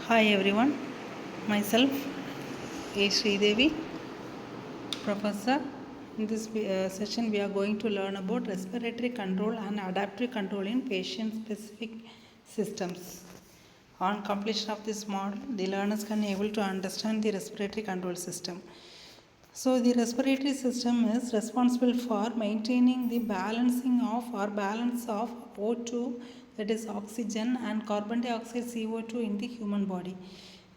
Hi everyone, myself A. Devi, Professor. In this session, we are going to learn about respiratory control and adaptive control in patient-specific systems. On completion of this module, the learners can able to understand the respiratory control system. So the respiratory system is responsible for maintaining the balancing of or balance of O2, that is oxygen, and carbon dioxide CO2 in the human body.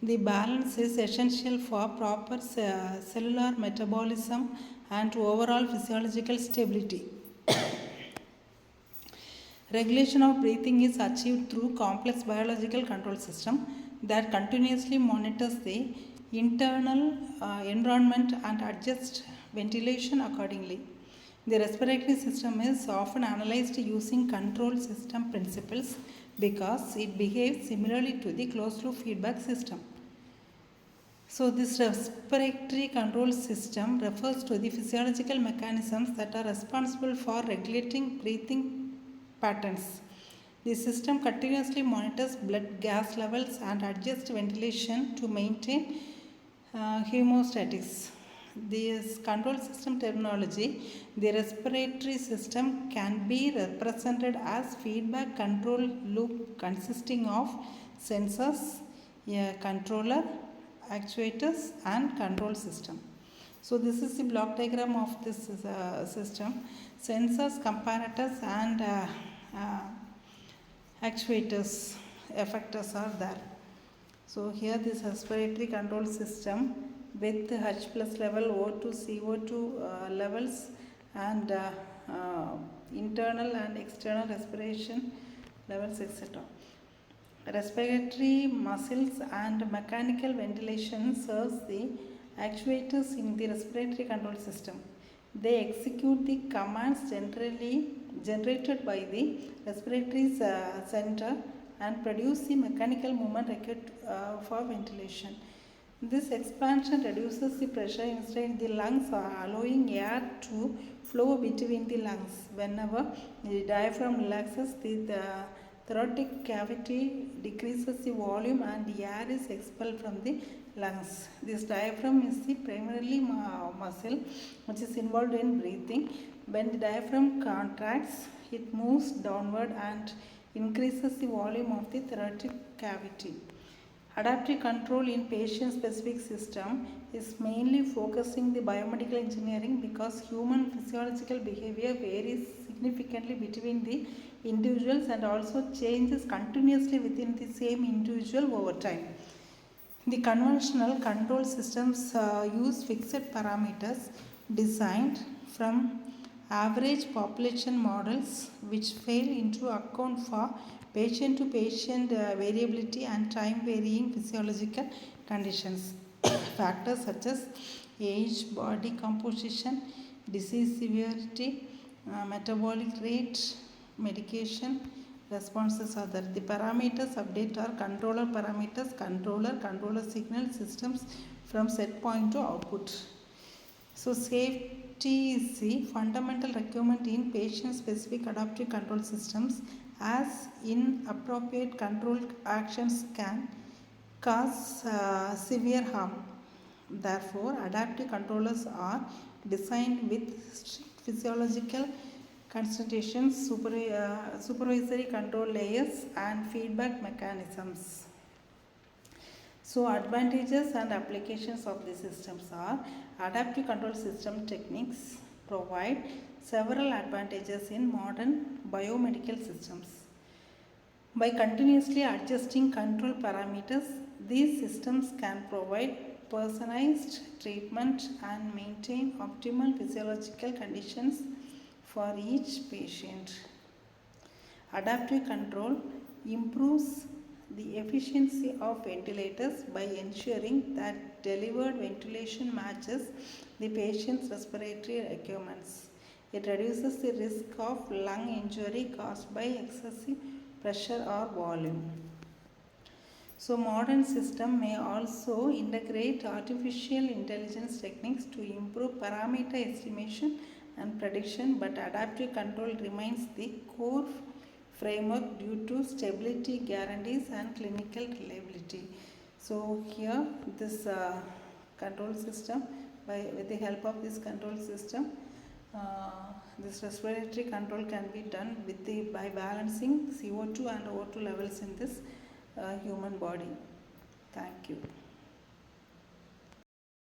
The balance is essential for proper cellular metabolism and to overall physiological stability. Regulation of breathing is achieved through complex biological control system that continuously monitors the internal environment and adjusts ventilation accordingly. The respiratory system is often analyzed using control system principles because it behaves similarly to the closed loop feedback system. So, this respiratory control system refers to the physiological mechanisms that are responsible for regulating breathing patterns. The system continuously monitors blood gas levels and adjusts ventilation to maintain homeostasis. This control system terminology, the respiratory system can be represented as feedback control loop consisting of sensors, a controller, actuators and control system. So this is the block diagram of this system. Sensors, comparators and actuators, effectors are there. So here this respiratory control system with H plus level, O2, CO2 levels and internal and external respiration levels, etc. Respiratory muscles and mechanical ventilation serves the actuators in the respiratory control system. They execute the commands generally generated by the respiratory center and produce the mechanical movement required for ventilation. This expansion reduces the pressure inside the lungs, allowing air to flow between the lungs. Whenever the diaphragm relaxes, the thoracic cavity decreases the volume and air is expelled from the lungs. This diaphragm is the primarily muscle which is involved in breathing. When the diaphragm contracts, it moves downward and increases the volume of the thoracic cavity. Adaptive control in patient-specific system is mainly focusing the biomedical engineering because human physiological behavior varies significantly between the individuals and also changes continuously within the same individual over time. The conventional control systems use fixed parameters designed from average population models which fail into account for patient to patient variability and time varying physiological conditions. Factors such as age, body composition, disease severity, metabolic rate, medication responses are there. The parameters update are controller parameters, controller signal systems from set point to output. So safety is the fundamental requirement in patient-specific adaptive control systems, as inappropriate control actions can cause severe harm. Therefore, adaptive controllers are designed with strict physiological considerations, supervisory control layers and feedback mechanisms. So advantages and applications of these systems are adaptive control system techniques provide several advantages in modern biomedical systems. By continuously adjusting control parameters, these systems can provide personalized treatment and maintain optimal physiological conditions for each patient. Adaptive control improves the efficiency of ventilators by ensuring that delivered ventilation matches the patient's respiratory requirements. It reduces the risk of lung injury caused by excessive pressure or volume. So modern system may also integrate artificial intelligence techniques to improve parameter estimation and prediction, but adaptive control remains the core framework due to stability guarantees and clinical reliability. So here this control system, with the help of this control system, this respiratory control can be done by balancing CO2 and O2 levels in this human body. Thank you.